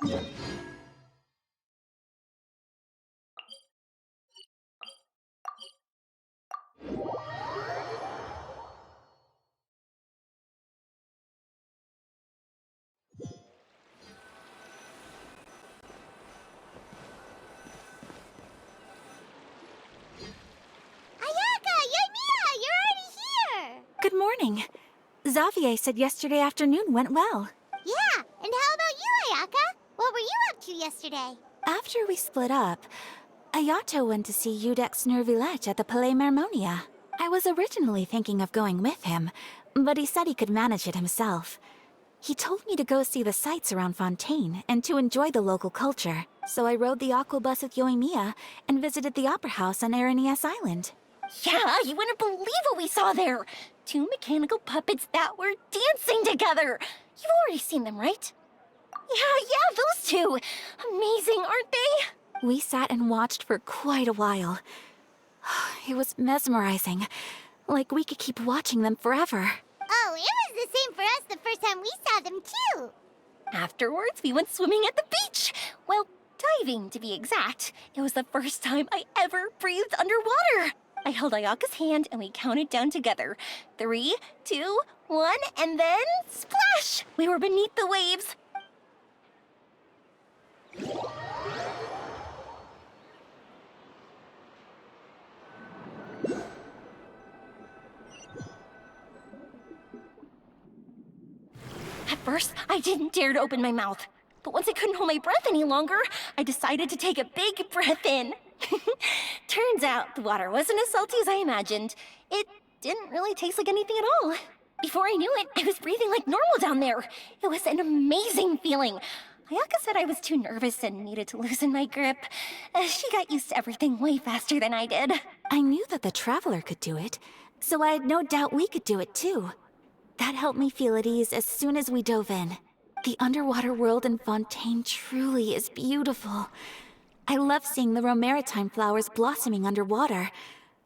Ayaka! Yoimiya! You're already here! Good morning. Xavier said yesterday afternoon went well. Yeah, and how about you, Ayaka? What were you up to yesterday? After we split up, Ayato went to see Udex Nervillette at the Palais Mermonia. I was originally thinking of going with him, but he said he could manage it himself. He told me to go see the sights around Fontaine and to enjoy the local culture, so I rode the aqua bus with Yoimiya and visited the opera house on Aranias Island. Yeah, you wouldn't believe what we saw there! 2 mechanical puppets that were dancing together! You've already seen them, right? Yeah, those two! Amazing, aren't they? We sat and watched for quite a while. It was mesmerizing. Like we could keep watching them forever. Oh, it was the same for us the first time we saw them, too! Afterwards, we went swimming at the beach! Well, diving, to be exact. It was the first time I ever breathed underwater! I held Ayaka's hand and we counted down together. 3, 2, 1, and then splash! We were beneath the waves. At first, I didn't dare to open my mouth. But once I couldn't hold my breath any longer, I decided to take a big breath in. Turns out the water wasn't as salty as I imagined. It didn't really taste like anything at all. Before I knew it, I was breathing like normal down there. It was an amazing feeling. Ayaka said I was too nervous and needed to loosen my grip. She got used to everything way faster than I did. I knew that the Traveler could do it, so I had no doubt we could do it too. That helped me feel at ease as soon as we dove in. The underwater world in Fontaine truly is beautiful. I love seeing the romaritime flowers blossoming underwater,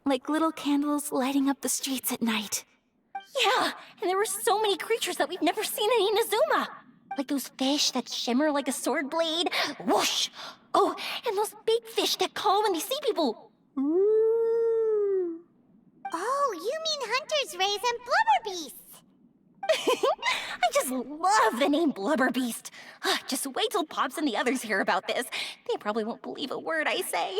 like little candles lighting up the streets at night. Yeah, and there were so many creatures that we've never seen in Inazuma. Like those fish that shimmer like a sword blade. Whoosh! Oh, and those big fish that call when they see people. Oh, you mean Hunter's Rays and Blubber Beasts! I just love the name Blubber Beast. Just wait till Pops and the others hear about this. They probably won't believe a word I say.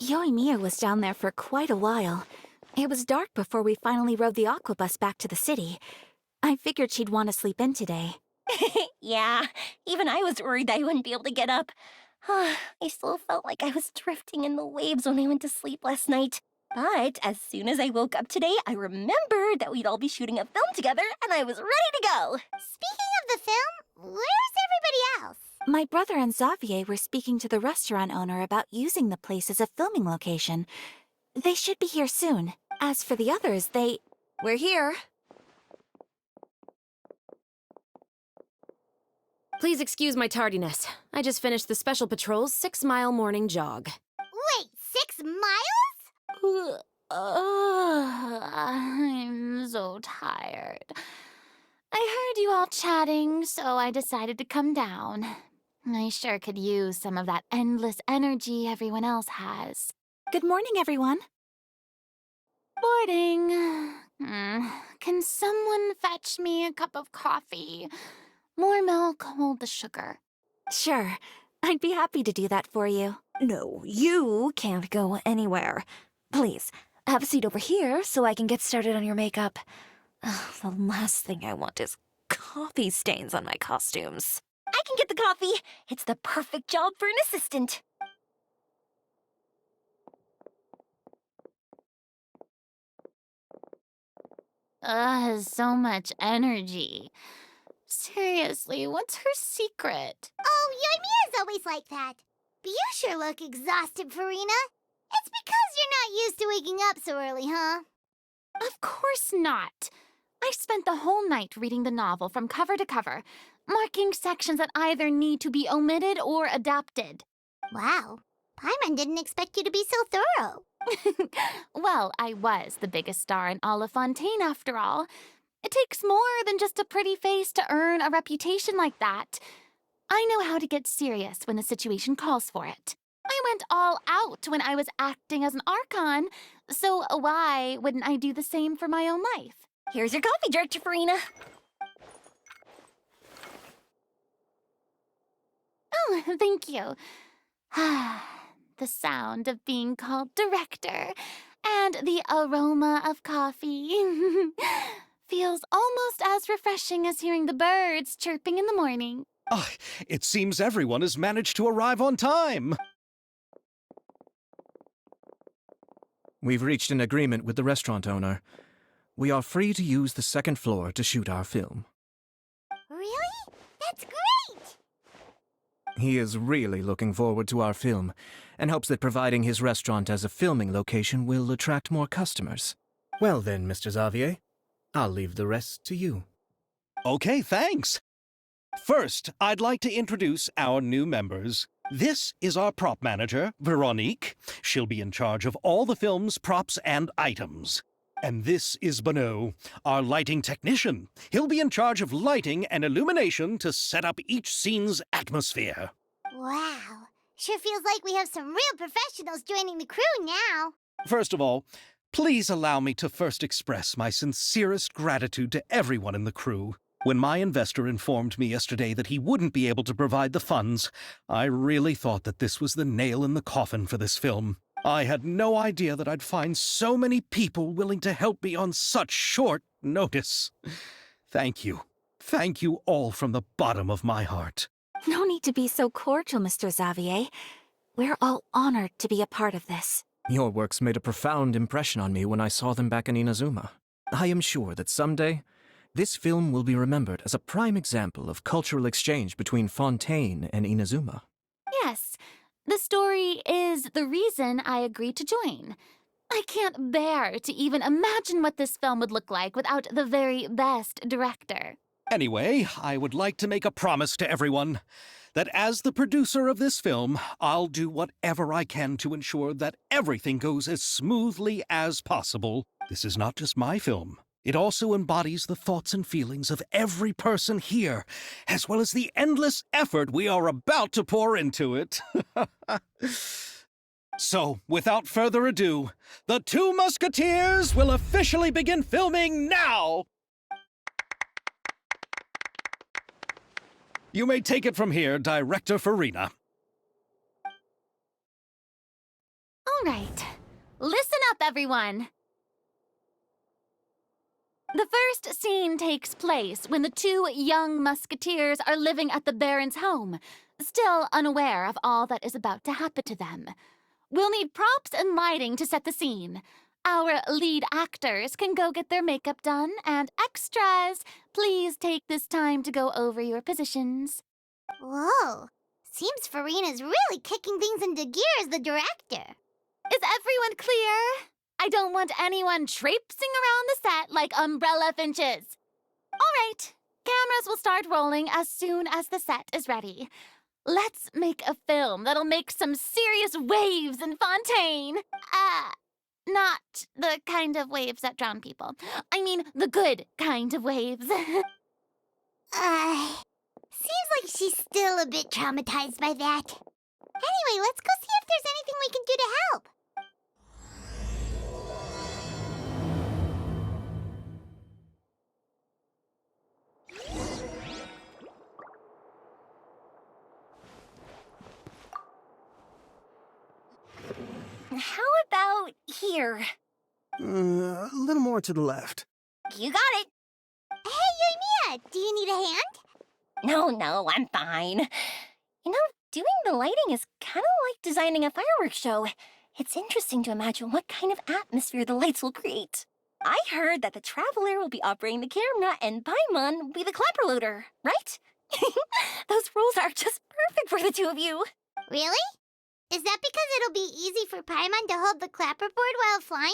Yoimiya was down there for quite a while. It was dark before we finally rode the aqua bus back to the city. I figured she'd want to sleep in today. Yeah, even I was worried I wouldn't be able to get up. I still felt like I was drifting in the waves when I went to sleep last night. But as soon as I woke up today, I remembered that we'd all be shooting a film together, and I was ready to go. Speaking of the film, where's everybody else? My brother and Xavier were speaking to the restaurant owner about using the place as a filming location. They should be here soon. As for the others, We're here. Please excuse my tardiness. I just finished the Special Patrol's 6-mile morning jog. Wait, 6 miles? I'm so tired. I heard you all chatting, so I decided to come down. I sure could use some of that endless energy everyone else has. good morning, everyone. Morning. Can someone fetch me a cup of coffee? More milk, hold the sugar. Sure, I'd be happy to do that for you. No, you can't go anywhere. Please, have a seat over here so I can get started on your makeup. The last thing I want is coffee stains on my costumes. I can get the coffee. It's the perfect job for an assistant. So much energy. Seriously, what's her secret? Oh, Yoimiya's always like that. But you sure look exhausted, Farina. It's because you're not used to waking up so early, huh? Of course not. I spent the whole night reading the novel from cover to cover, marking sections that either need to be omitted or adapted. Wow. Paimon didn't expect you to be so thorough. Well, I was the biggest star in all of Fontaine after all. It takes more than just a pretty face to earn a reputation like that. I know how to get serious when the situation calls for it. I went all out when I was acting as an Archon, so why wouldn't I do the same for my own life? Here's your coffee, Director Farina. Oh, thank you. The sound of being called director and the aroma of coffee feels almost as refreshing as hearing the birds chirping in the morning. Ah, it seems everyone has managed to arrive on time. We've reached an agreement with the restaurant owner. We are free to use the second floor to shoot our film. Really? That's great! He is really looking forward to our film and hopes that providing his restaurant as a filming location will attract more customers. Well then, Mr. Xavier, I'll leave the rest to you. Okay, thanks. First, I'd like to introduce our new members. This is our prop manager, Veronique. She'll be in charge of all the film's props and items. And this is Bonneau, our lighting technician. He'll be in charge of lighting and illumination to set up each scene's atmosphere. Wow. Sure feels like we have some real professionals joining the crew now. First of all, please allow me to first express my sincerest gratitude to everyone in the crew. When my investor informed me yesterday that he wouldn't be able to provide the funds, I really thought that this was the nail in the coffin for this film. I had no idea that I'd find so many people willing to help me on such short notice. Thank you. Thank you all from the bottom of my heart. No need to be so cordial, Mr. Xavier. We're all honored to be a part of this. Your works made a profound impression on me when I saw them back in Inazuma. I am sure that someday, this film will be remembered as a prime example of cultural exchange between Fontaine and Inazuma. Yes, the story is the reason I agreed to join. I can't bear to even imagine what this film would look like without the very best director. Anyway, I would like to make a promise to everyone that as the producer of this film, I'll do whatever I can to ensure that everything goes as smoothly as possible. This is not just my film. It also embodies the thoughts and feelings of every person here, as well as the endless effort we are about to pour into it. So, without further ado, the Two Musketeers will officially begin filming now! You may take it from here, Director Farina. All right, listen up, everyone. The first scene takes place when the two young musketeers are living at the Baron's home, still unaware of all that is about to happen to them. We'll need props and lighting to set the scene. Our lead actors can go get their makeup done, and extras, please take this time to go over your positions. Whoa. Seems Farina's really kicking things into gear as the director. Is everyone clear? I don't want anyone traipsing around the set like umbrella finches. All right, cameras will start rolling as soon as the set is ready. Let's make a film that'll make some serious waves in Fontaine. Not the kind of waves that drown people. I mean, the good kind of waves. Seems like she's still a bit traumatized by that. Anyway, let's go see if there's anything we can do to help. How about here? A little more to the left. You got it. Hey, Yoimiya, do you need a hand? No, I'm fine. You know, doing the lighting is kind of like designing a fireworks show. It's interesting to imagine what kind of atmosphere the lights will create. I heard that the Traveler will be operating the camera and Paimon will be the clapper loader, right? Those roles are just perfect for the two of you. Really? Is that because it'll be easy for Paimon to hold the clapperboard while flying?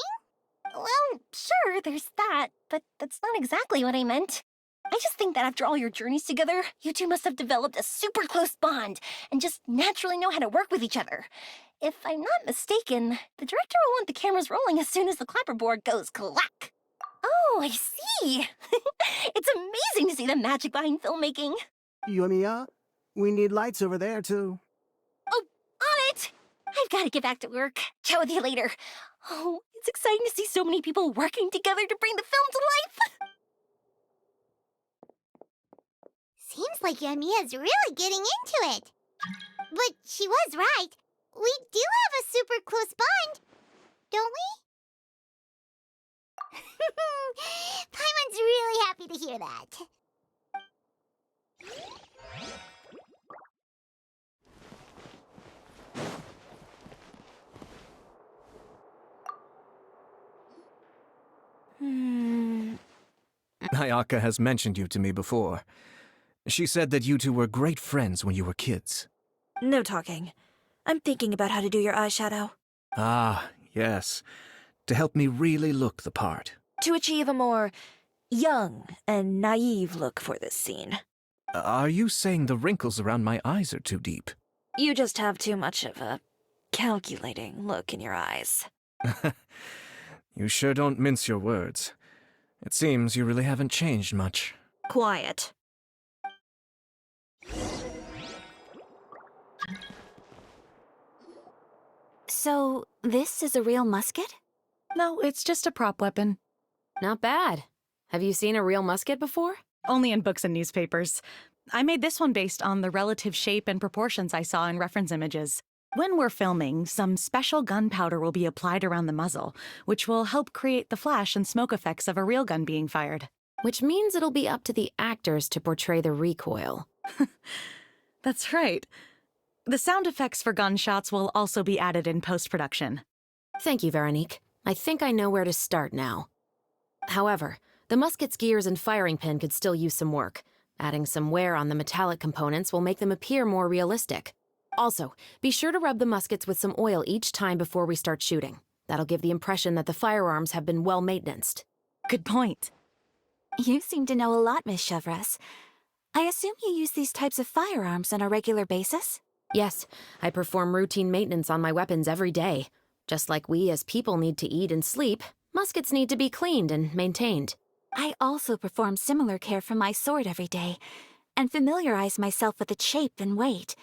Well, sure, there's that, but that's not exactly what I meant. I just think that after all your journeys together, you two must have developed a super close bond and just naturally know how to work with each other. If I'm not mistaken, the director will want the cameras rolling as soon as the clapperboard goes clack. Oh, I see. It's amazing to see the magic behind filmmaking. Yumiya, we need lights over there, too. Oh, on it! I've got to get back to work. Chat with you later. Oh, it's exciting to see so many people working together to bring the film to life. Seems like Yamiya's really getting into it. But she was right. We do have a super close bond, don't we? Paimon's really happy to hear that. Ayaka has mentioned you to me before. She said that you two were great friends when you were kids. No talking. I'm thinking about how to do your eyeshadow. Ah, yes. To help me really look the part. To achieve a more young and naive look for this scene. Are you saying the wrinkles around my eyes are too deep? You just have too much of a calculating look in your eyes. You sure don't mince your words. It seems you really haven't changed much. Quiet. So, this is a real musket? No, it's just a prop weapon. Not bad. Have you seen a real musket before? Only in books and newspapers. I made this one based on the relative shape and proportions I saw in reference images. When we're filming, some special gunpowder will be applied around the muzzle, which will help create the flash and smoke effects of a real gun being fired. Which means it'll be up to the actors to portray the recoil. That's right. The sound effects for gunshots will also be added in post-production. Thank you, Veronique. I think I know where to start now. However, the musket's gears and firing pin could still use some work. Adding some wear on the metallic components will make them appear more realistic. Also, be sure to rub the muskets with some oil each time before we start shooting. That'll give the impression that the firearms have been well maintained. Good point. You seem to know a lot, Miss Chevres. I assume you use these types of firearms on a regular basis? Yes, I perform routine maintenance on my weapons every day. Just like we as people need to eat and sleep, muskets need to be cleaned and maintained. I also perform similar care for my sword every day, and familiarize myself with its shape and weight,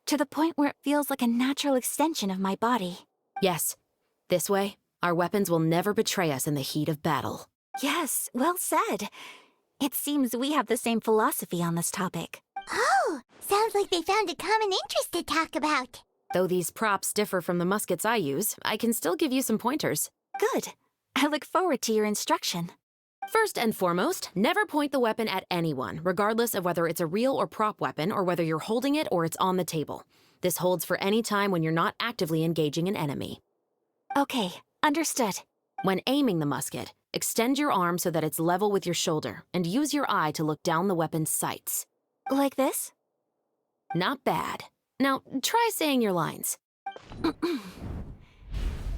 to the point where it feels like a natural extension of my body. Yes, this way, our weapons will never betray us in the heat of battle. Yes, well said. It seems we have the same philosophy on this topic. Oh, sounds like they found a common interest to talk about. Though these props differ from the muskets I use, I can still give you some pointers. Good. I look forward to your instruction. First and foremost, never point the weapon at anyone, regardless of whether it's a real or prop weapon or whether you're holding it or it's on the table. This holds for any time when you're not actively engaging an enemy. Okay, understood. When aiming the musket, extend your arm so that it's level with your shoulder and use your eye to look down the weapon's sights. Like this? Not bad. Now, try saying your lines.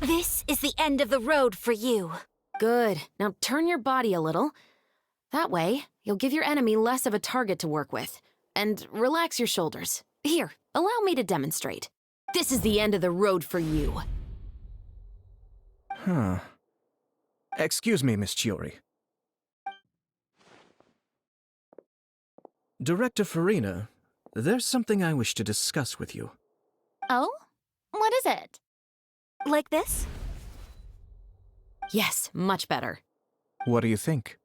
This is the end of the road for you. Good. Now turn your body a little. That way, you'll give your enemy less of a target to work with. And relax your shoulders. Here, allow me to demonstrate. This is the end of the road for you. Huh. Excuse me, Miss Chiori. Director Farina, there's something I wish to discuss with you. Oh? What is it? Like this? Yes, much better. What do you think?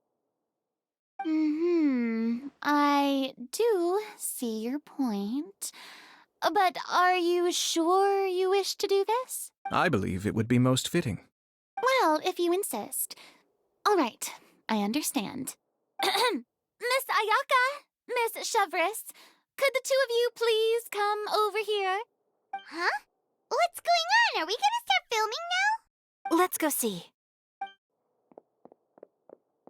I do see your point. But are you sure you wish to do this? I believe it would be most fitting. Well, if you insist. All right, I understand. Miss Ayaka, Miss Chevres, could the two of you please come over here? Huh? What's going on? Are we gonna start filming now? Let's go see.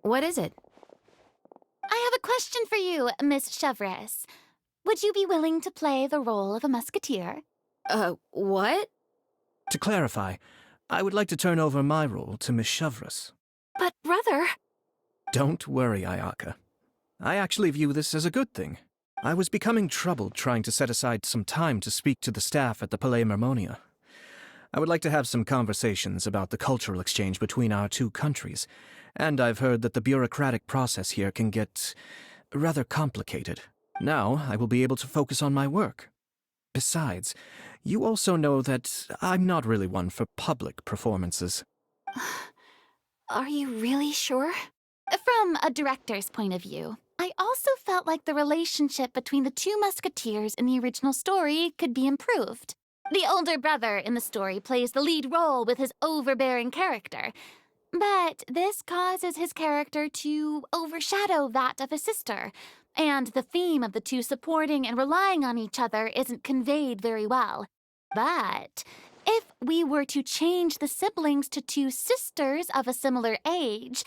What is it? I have a question for you, Miss Chevres. Would you be willing to play the role of a musketeer? What? To clarify, I would like to turn over my role to Miss Chevres. But, brother... Don't worry, Ayaka. I actually view this as a good thing. I was becoming troubled trying to set aside some time to speak to the staff at the Palais Mermonia. I would like to have some conversations about the cultural exchange between our two countries, and I've heard that the bureaucratic process here can get rather complicated. Now I will be able to focus on my work. Besides, you also know that I'm not really one for public performances. Are you really sure? From a director's point of view, I also felt like the relationship between the two musketeers in the original story could be improved. The older brother in the story plays the lead role with his overbearing character, but this causes his character to overshadow that of his sister, and the theme of the two supporting and relying on each other isn't conveyed very well. But if we were to change the siblings to two sisters of a similar age,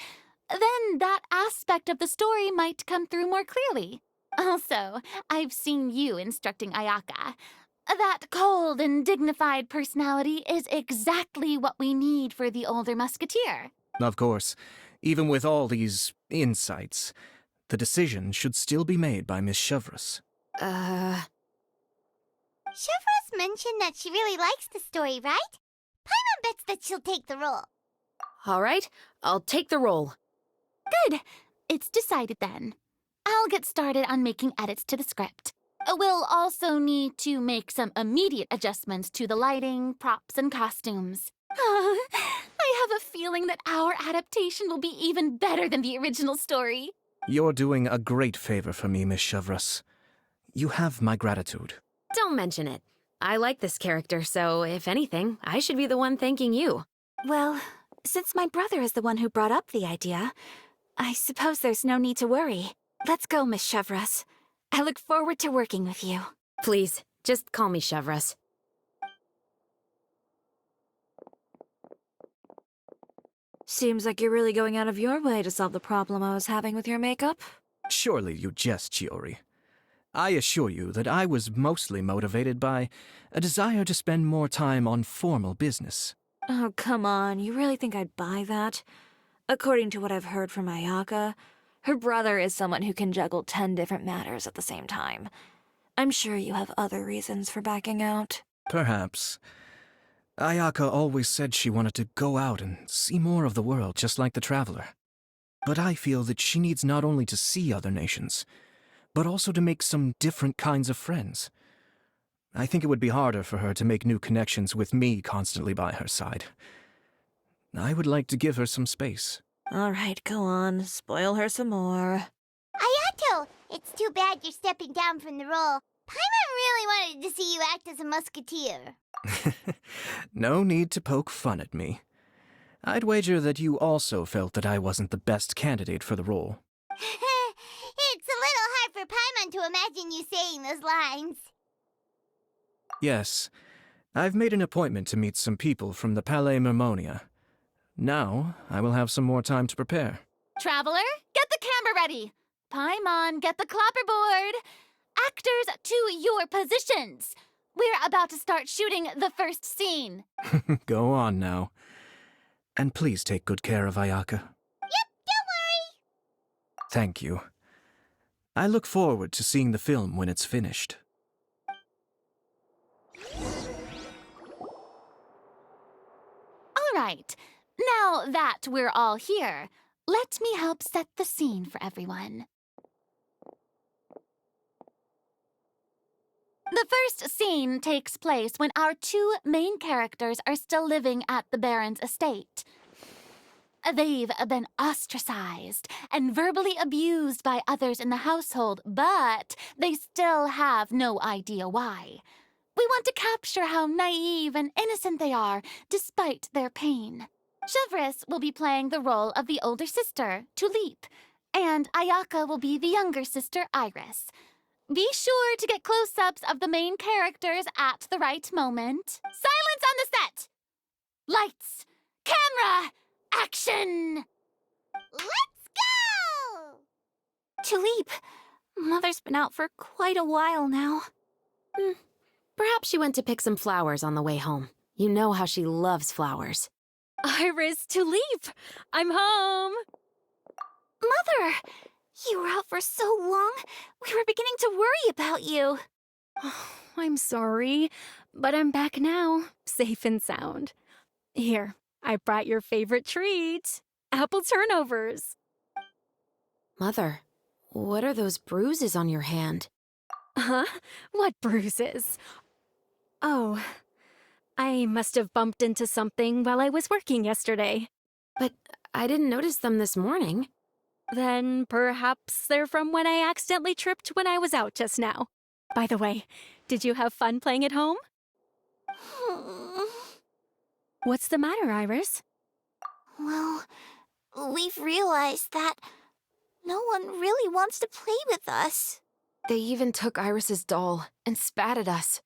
then that aspect of the story might come through more clearly. Also, I've seen you instructing Ayaka. That cold and dignified personality is exactly what we need for the older musketeer. Of course, even with all these insights, the decision should still be made by Miss Chevres. Chevres mentioned that she really likes the story, right? Paimon bets that she'll take the role. All right, I'll take the role. Good. It's decided then. I'll get started on making edits to the script. We'll also need to make some immediate adjustments to the lighting, props, and costumes. I have a feeling that our adaptation will be even better than the original story. You're doing a great favor for me, Miss Chevres. You have my gratitude. Don't mention it. I like this character, so if anything, I should be the one thanking you. Well, since my brother is the one who brought up the idea, I suppose there's no need to worry. Let's go, Miss Chevres. I look forward to working with you. Please, just call me Chevres. Seems like you're really going out of your way to solve the problem I was having with your makeup. Surely you jest, Chiori. I assure you that I was mostly motivated by a desire to spend more time on formal business. Oh, come on. You really think I'd buy that? According to what I've heard from Ayaka, her brother is someone who can juggle 10 different matters at the same time. I'm sure you have other reasons for backing out. Perhaps. Ayaka always said she wanted to go out and see more of the world, just like the traveler. But I feel that she needs not only to see other nations, but also to make some different kinds of friends. I think it would be harder for her to make new connections with me constantly by her side. I would like to give her some space. All right, go on. Spoil her some more. Ayato, it's too bad you're stepping down from the role. Paimon really wanted to see you act as a musketeer. No need to poke fun at me. I'd wager that you also felt that I wasn't the best candidate for the role. It's a little hard for Paimon to imagine you saying those lines. Yes, I've made an appointment to meet some people from the Palais Mermonia. Now, I will have some more time to prepare. Traveler, get the camera ready. Paimon, get the clapperboard. Actors, to your positions. We're about to start shooting the first scene. Go on now. And please take good care of Ayaka. Yep, don't worry. Thank you. I look forward to seeing the film when it's finished. All right. Now that we're all here, let me help set the scene for everyone. The first scene takes place when our two main characters are still living at the Baron's estate. They've been ostracized and verbally abused by others in the household, but they still have no idea why. We want to capture how naive and innocent they are, despite their pain. Chevres will be playing the role of the older sister, Tulip, and Ayaka will be the younger sister, Iris. Be sure to get close-ups of the main characters at the right moment. Silence on the set! Lights! Camera! Action! Let's go! Tulip, Mother's been out for quite a while now. Perhaps she went to pick some flowers on the way home. You know how she loves flowers. Iris, Tulip! I'm home! Mother! You were out for so long, we were beginning to worry about you. I'm sorry, but I'm back now, safe and sound. Here, I brought your favorite treat. Apple turnovers. Mother, what are those bruises on your hand? Huh? What bruises? Oh, I must have bumped into something while I was working yesterday. But I didn't notice them this morning. Then perhaps they're from when I accidentally tripped when I was out just now. By the way, did you have fun playing at home? What's the matter, Iris? Well, we've realized that no one really wants to play with us. They even took Iris's doll and spat at us.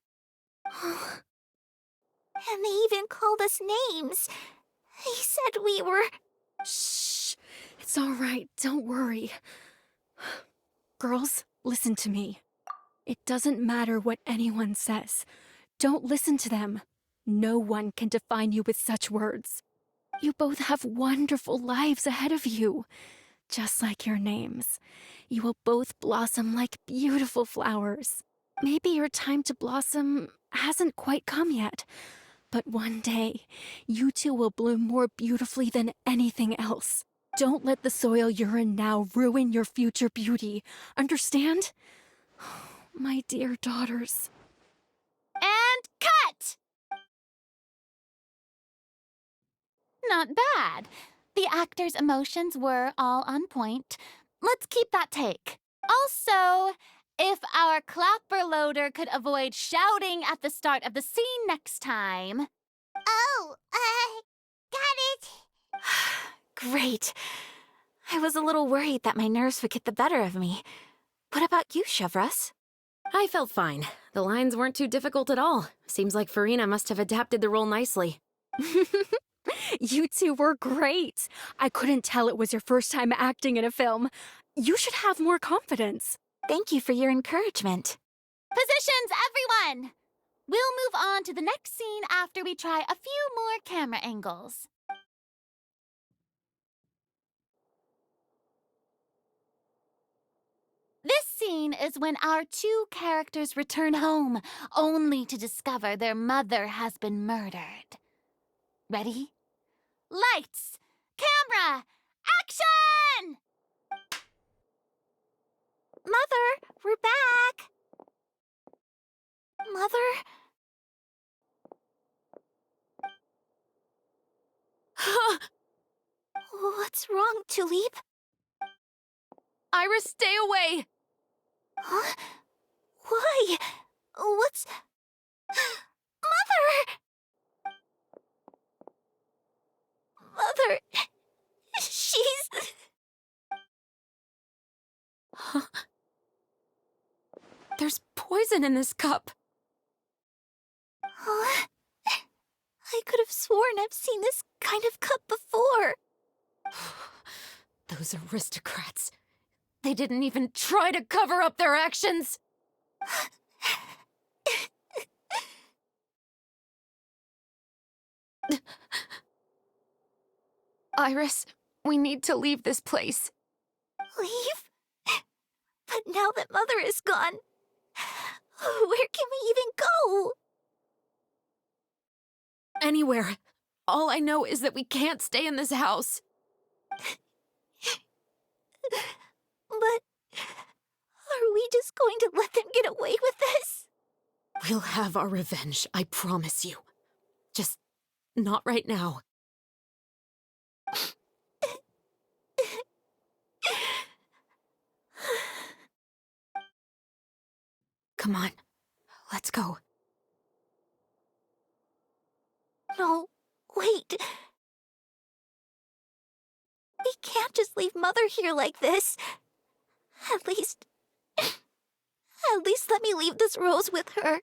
And they even called us names. They said we were... Shh. It's all right. Don't worry. Girls, listen to me. It doesn't matter what anyone says. Don't listen to them. No one can define you with such words. You both have wonderful lives ahead of you. Just like your names. You will both blossom like beautiful flowers. Maybe your time to blossom hasn't quite come yet. But one day, you two will bloom more beautifully than anything else. Don't let the soil you're in now ruin your future beauty. Understand? My dear daughters. And cut! Not bad. The actor's emotions were all on point. Let's keep that take. Also, if our clapper loader could avoid shouting at the start of the scene next time. Oh, got it. Great. I was a little worried that my nerves would get the better of me. What about you, Chevros? I felt fine. The lines weren't too difficult at all. Seems like Farina must have adapted the role nicely. You two were great. I couldn't tell it was your first time acting in a film. You should have more confidence. Thank you for your encouragement. Positions, everyone! We'll move on to the next scene after we try a few more camera angles. This scene is when our two characters return home, only to discover their mother has been murdered. Ready? Lights! Camera! Action! Mother, we're back. Mother? What's wrong, Tulip? Iris, stay away! Huh? Why? What's... Mother! Mother... She's... There's poison in this cup. Huh? I could have sworn I've seen this kind of cup before. Those aristocrats. They didn't even try to cover up their actions. Iris, we need to leave this place. Leave? But now that Mother is gone, where can we even go? Anywhere. All I know is that we can't stay in this house. But are we just going to let them get away with this? We'll have our revenge, I promise you. Just not right now. Come on, let's go. No, wait. We can't just leave Mother here like this. At least let me leave this rose with her.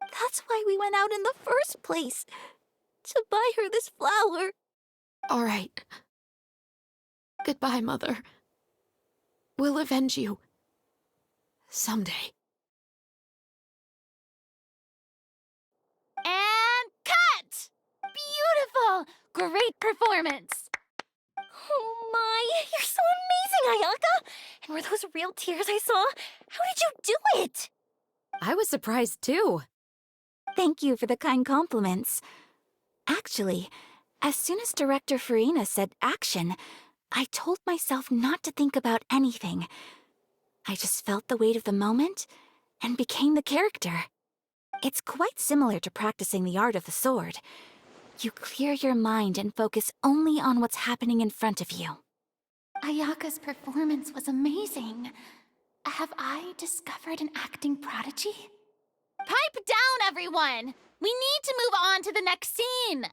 That's why we went out in the first place. To buy her this flower. All right. Goodbye, Mother. We'll avenge you. Someday. And cut! Wonderful! Great performance! Oh my, you're so amazing, Ayaka! And were those real tears I saw? How did you do it? I was surprised too. Thank you for the kind compliments. Actually, as soon as Director Farina said action, I told myself not to think about anything. I just felt the weight of the moment and became the character. It's quite similar to practicing the art of the sword. You clear your mind and focus only on what's happening in front of you. Ayaka's performance was amazing. Have I discovered an acting prodigy? Pipe down, everyone! We need to move on to the next scene!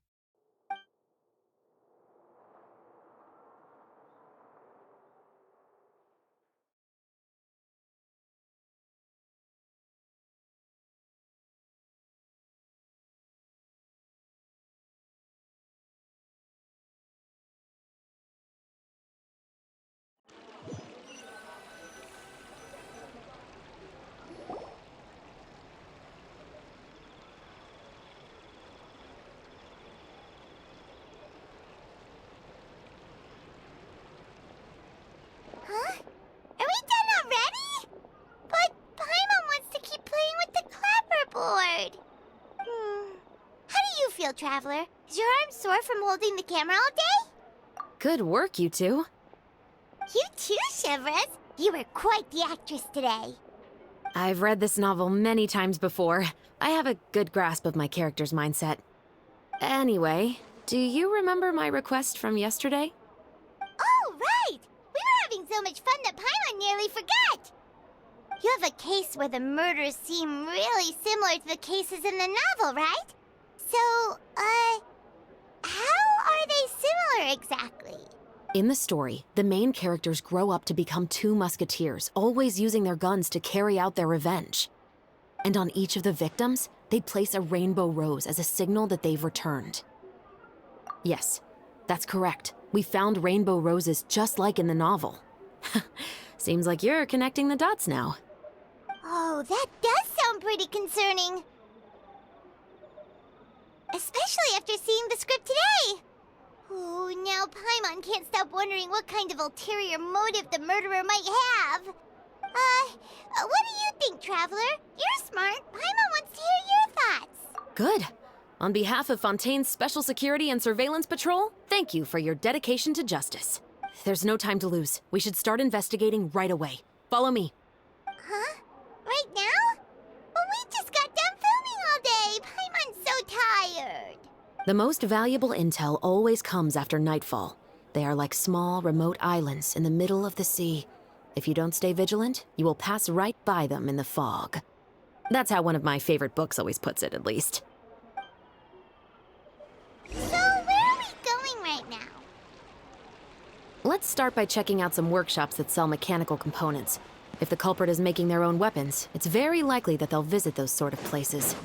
Huh? Are we done already? But Paimon wants to keep playing with the clapperboard. How do you feel, Traveler? Is your arm sore from holding the camera all day? Good work, you two. You too, Shivers. You were quite the actress today. I've read this novel many times before. I have a good grasp of my character's mindset. Anyway, do you remember my request from yesterday? Oh, right! We were having so much fun that Paimon nearly forgot! You have a case where the murders seem really similar to the cases in the novel, right? So, how are they similar exactly? In the story, the main characters grow up to become two musketeers, always using their guns to carry out their revenge. And on each of the victims, they place a rainbow rose as a signal that they've returned. Yes, that's correct. We found rainbow roses just like in the novel. Seems like you're connecting the dots now. Oh, that does sound pretty concerning. Especially after seeing the script today. Oh, now Paimon can't stop wondering what kind of ulterior motive the murderer might have. What do you think, Traveler? You're smart. Paimon wants to hear your thoughts. Good. On behalf of Fontaine's Special Security and Surveillance Patrol, thank you for your dedication to justice. There's no time to lose. We should start investigating right away. Follow me. Huh? Right now? But we just got done filming all day. Paimon's so tired. The most valuable intel always comes after nightfall. They are like small, remote islands in the middle of the sea. If you don't stay vigilant, you will pass right by them in the fog. That's how one of my favorite books always puts it, at least. So, where are we going right now? Let's start by checking out some workshops that sell mechanical components. If the culprit is making their own weapons, it's very likely that they'll visit those sort of places.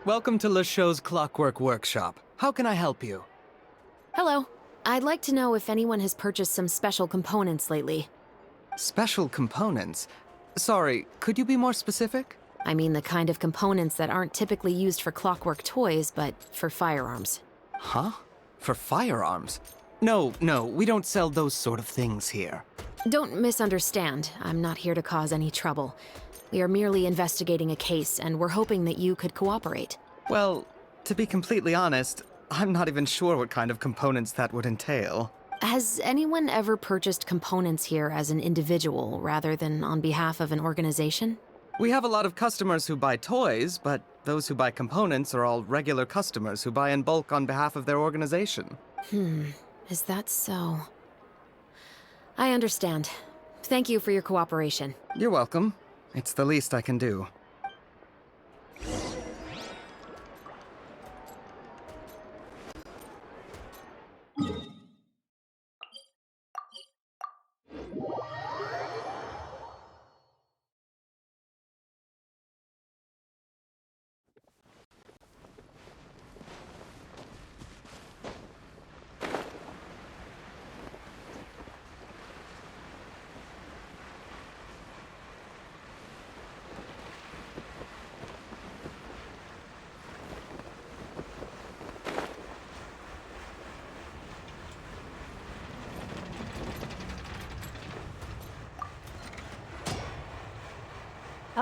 Welcome to LeChaux's Clockwork Workshop. How can I help you? Hello. I'd like to know if anyone has purchased some special components lately. Special components? Sorry, could you be more specific? I mean the kind of components that aren't typically used for clockwork toys, but for firearms. Huh? For firearms? No, we don't sell those sort of things here. Don't misunderstand. I'm not here to cause any trouble. We are merely investigating a case, and we're hoping that you could cooperate. Well, to be completely honest, I'm not even sure what kind of components that would entail. Has anyone ever purchased components here as an individual rather than on behalf of an organization? We have a lot of customers who buy toys, but those who buy components are all regular customers who buy in bulk on behalf of their organization. Is that so? I understand. Thank you for your cooperation. You're welcome. It's the least I can do.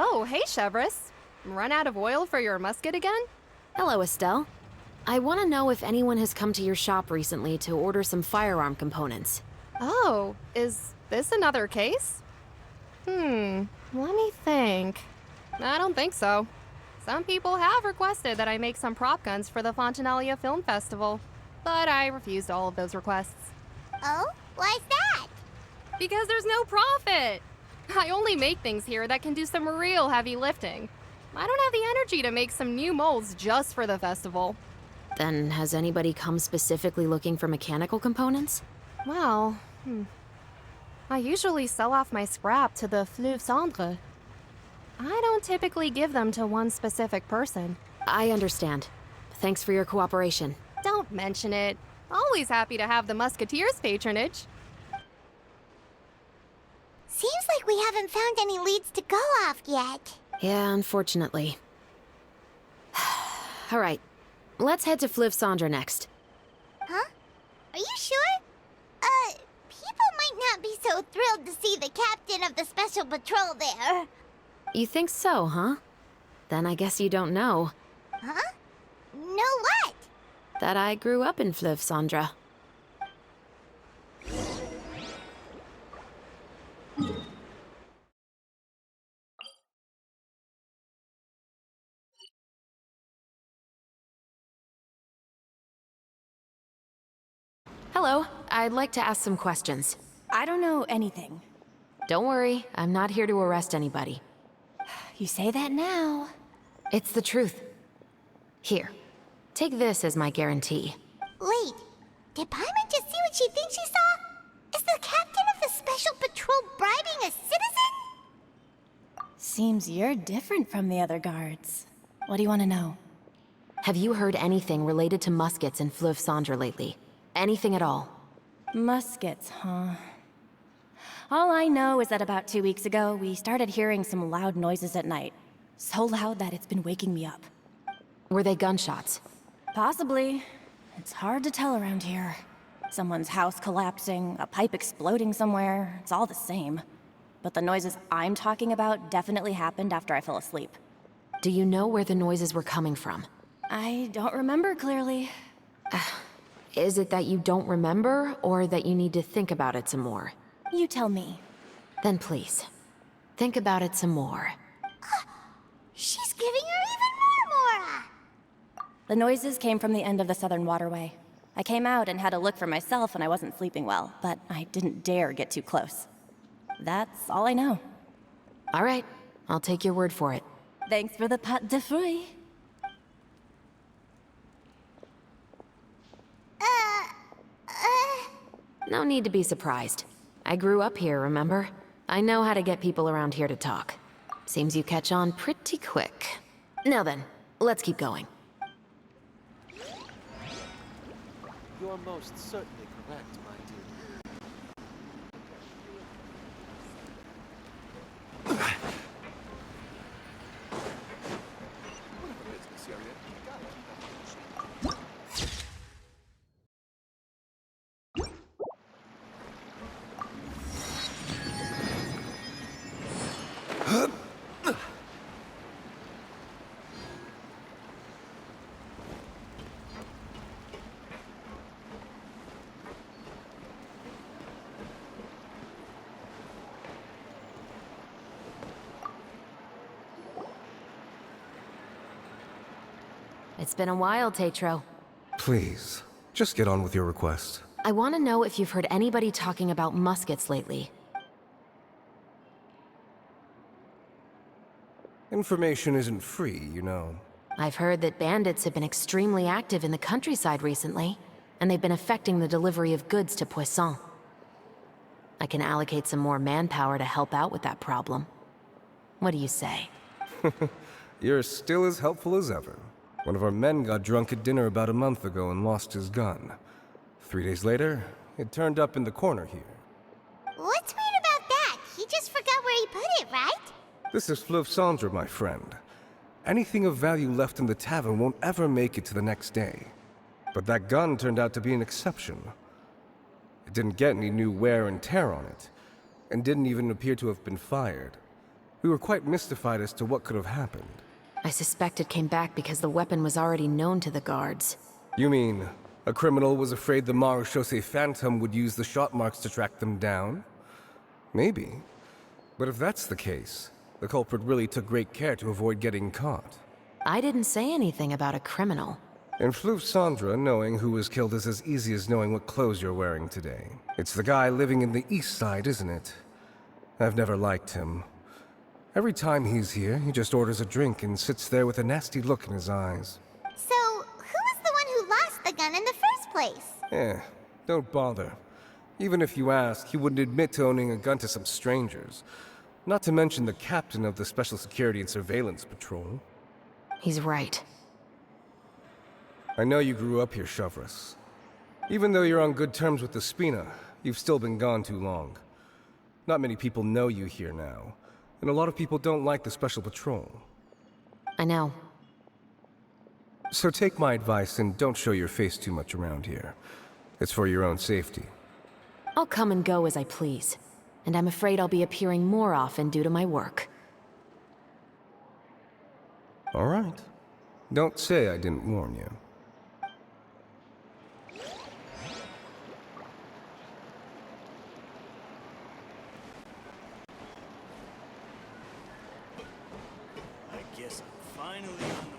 Oh, hey, Chevris. Run out of oil for your musket again? Hello, Estelle. I want to know if anyone has come to your shop recently to order some firearm components. Oh, is this another case? Let me think. I don't think so. Some people have requested that I make some prop guns for the Fontanalia Film Festival, but I refused all of those requests. Oh? Why's that? Because there's no profit! I only make things here that can do some real heavy lifting. I don't have the energy to make some new molds just for the festival. Then has anybody come specifically looking for mechanical components? Well, I usually sell off my scrap to the Fleuve Cendre. I don't typically give them to one specific person. I understand. Thanks for your cooperation. Don't mention it. Always happy to have the Musketeers' patronage. Seems like we haven't found any leads to go off yet. Yeah, unfortunately. All right, let's head to Fleuve Cendre next. Huh? Are you sure? People might not be so thrilled to see the captain of the Special Patrol there. You think so, huh? Then I guess you don't know Huh? Know what? that I grew up in Fleuve Cendre. Hello, I'd like to ask some questions. I don't know anything. Don't worry, I'm not here to arrest anybody. You say that now. It's the truth. Here, take this as my guarantee. Wait, did Paimon just see what she thinks she saw? Is the captain of the Special Patrol bribing a citizen? Seems you're different from the other guards. What do you want to know? Have you heard anything related to muskets in Fleuve Cendre lately? Anything at all? Muskets, huh? All I know is that about 2 weeks ago, we started hearing some loud noises at night. So loud that it's been waking me up. Were they gunshots? Possibly. It's hard to tell around here. Someone's house collapsing, a pipe exploding somewhere, it's all the same. But the noises I'm talking about definitely happened after I fell asleep. Do you know where the noises were coming from? I don't remember clearly. Is it that you don't remember, or that you need to think about it some more? You tell me. Then please, think about it some more. She's giving her even more Mora! The noises came from the end of the Southern Waterway. I came out and had a look for myself when I wasn't sleeping well, but I didn't dare get too close. That's all I know. All right, I'll take your word for it. Thanks for the pâte de fruits. No need to be surprised. I grew up here, remember? I know how to get people around here to talk. Seems you catch on pretty quick. Now then, let's keep going. You're most certainly correct, my dear. Whatever business you're in, you gotta keep up with the shit. It's been a while, Tetro. Please, just get on with your request. I want to know if you've heard anybody talking about muskets lately. Information isn't free, you know. I've heard that bandits have been extremely active in the countryside recently, and they've been affecting the delivery of goods to Poisson. I can allocate some more manpower to help out with that problem. What do you say? You're still as helpful as ever. One of our men got drunk at dinner about a month ago and lost his gun. 3 days later, it turned up in the corner here. What's weird about that? He just forgot where he put it, right? This is Fleuve Cendre, my friend. Anything of value left in the tavern won't ever make it to the next day. But that gun turned out to be an exception. It didn't get any new wear and tear on it, and didn't even appear to have been fired. We were quite mystified as to what could have happened. I suspect it came back because the weapon was already known to the guards. You mean, a criminal was afraid the Marechaussee Phantom would use the shot marks to track them down? Maybe. But if that's the case, the culprit really took great care to avoid getting caught. I didn't say anything about a criminal. In Fleuve Cendre, knowing who was killed is as easy as knowing what clothes you're wearing today. It's the guy living in the east side, isn't it? I've never liked him. Every time he's here, he just orders a drink and sits there with a nasty look in his eyes. So, who was the one who lost the gun in the first place? Don't bother. Even if you ask, he wouldn't admit to owning a gun to some strangers. Not to mention the captain of the Special Security and Surveillance Patrol. He's right. I know you grew up here, Chevres. Even though you're on good terms with the Spina, you've still been gone too long. Not many people know you here now, and a lot of people don't like the Special Patrol. I know. So take my advice and don't show your face too much around here. It's for your own safety. I'll come and go as I please, and I'm afraid I'll be appearing more often due to my work. All right. Don't say I didn't warn you. I guess I'm finally on the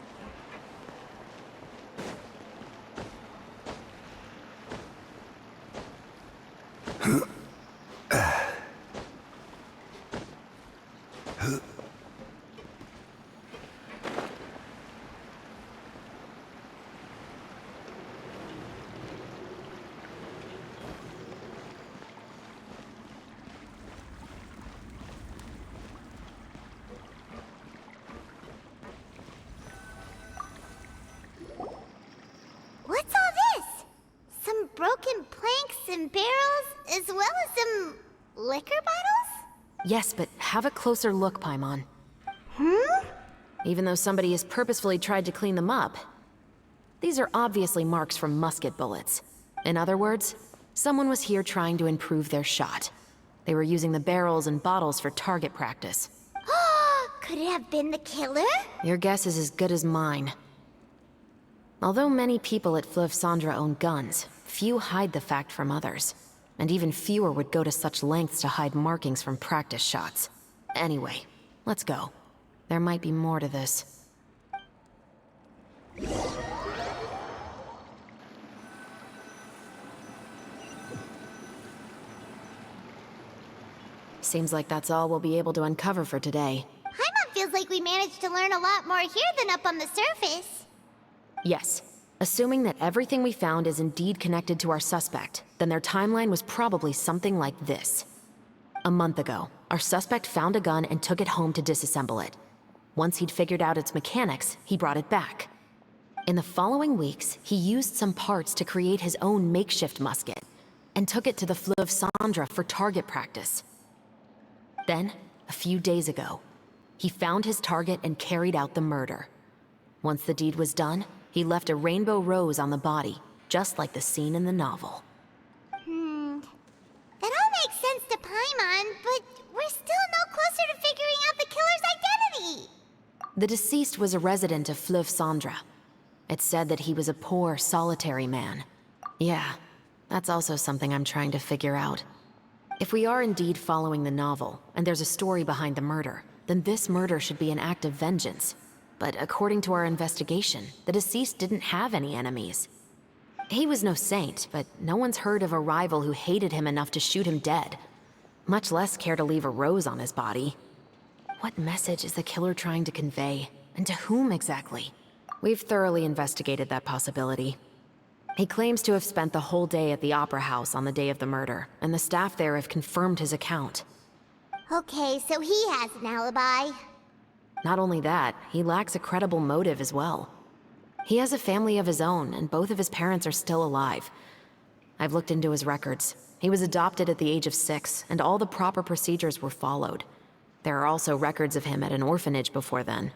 What's all this? Some broken planks and barrels, as well as some liquor bottles? Yes, but have a closer look, Paimon. Hmm? Even though somebody has purposefully tried to clean them up, these are obviously marks from musket bullets. In other words, someone was here trying to improve their shot. They were using the barrels and bottles for target practice. Could it have been the killer? Your guess is as good as mine. Although many people at Fleuve Cendre own guns, few hide the fact from others. And even fewer would go to such lengths to hide markings from practice shots. Anyway, let's go. There might be more to this. Seems like that's all we'll be able to uncover for today. Paimon feels like we managed to learn a lot more here than up on the surface. Yes. Assuming that everything we found is indeed connected to our suspect, then their timeline was probably something like this. A month ago, our suspect found a gun and took it home to disassemble it. Once he'd figured out its mechanics, he brought it back. In the following weeks, he used some parts to create his own makeshift musket, and took it to the Fleuve Cendre for target practice. Then, a few days ago, he found his target and carried out the murder. Once the deed was done, he left a rainbow rose on the body, just like the scene in the novel. That all makes sense to Paimon, but we're still no closer to figuring out the killer's identity. The deceased was a resident of Fleuve Cendre. It's said that he was a poor, solitary man. Yeah, that's also something I'm trying to figure out. If we are indeed following the novel, and there's a story behind the murder, then this murder should be an act of vengeance. but according to our investigation, the deceased didn't have any enemies. He was no saint, but no one's heard of a rival who hated him enough to shoot him dead, much less care to leave a rose on his body. What message is the killer trying to convey, and to whom exactly? We've thoroughly investigated that possibility. He claims to have spent the whole day at the Opera House on the day of the murder, and the staff there have confirmed his account. Okay, so he has an alibi. Not only that, he lacks a credible motive as well. He has a family of his own, and both of his parents are still alive. I've looked into his records. He was adopted at the age of 6, and all the proper procedures were followed. There are also records of him at an orphanage before then.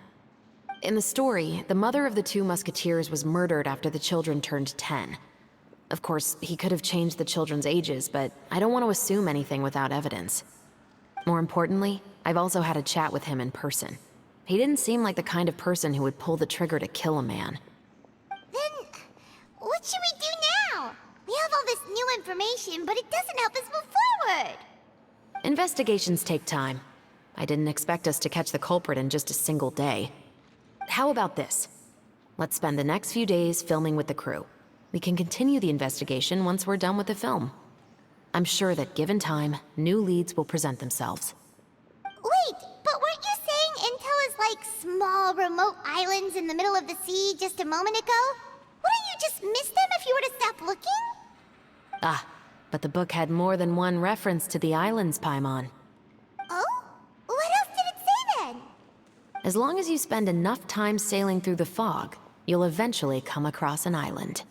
In the story, the mother of the 2 musketeers was murdered after the children turned 10. Of course, he could have changed the children's ages, but I don't want to assume anything without evidence. More importantly, I've also had a chat with him in person. He didn't seem like the kind of person who would pull the trigger to kill a man. Then, what should we do now? We have all this new information, but it doesn't help us move forward. Investigations take time. I didn't expect us to catch the culprit in just a single day. How about this? Let's spend the next few days filming with the crew. We can continue the investigation once we're done with the film. I'm sure that given time, new leads will present themselves. Wait, but weren't you saying Intel is like small, remote islands in the middle of the sea just a moment ago? Wouldn't you just miss them if you were to stop looking? Ah, but the book had more than one reference to the islands, Paimon. Oh? What else did it say then? As long as you spend enough time sailing through the fog, you'll eventually come across an island.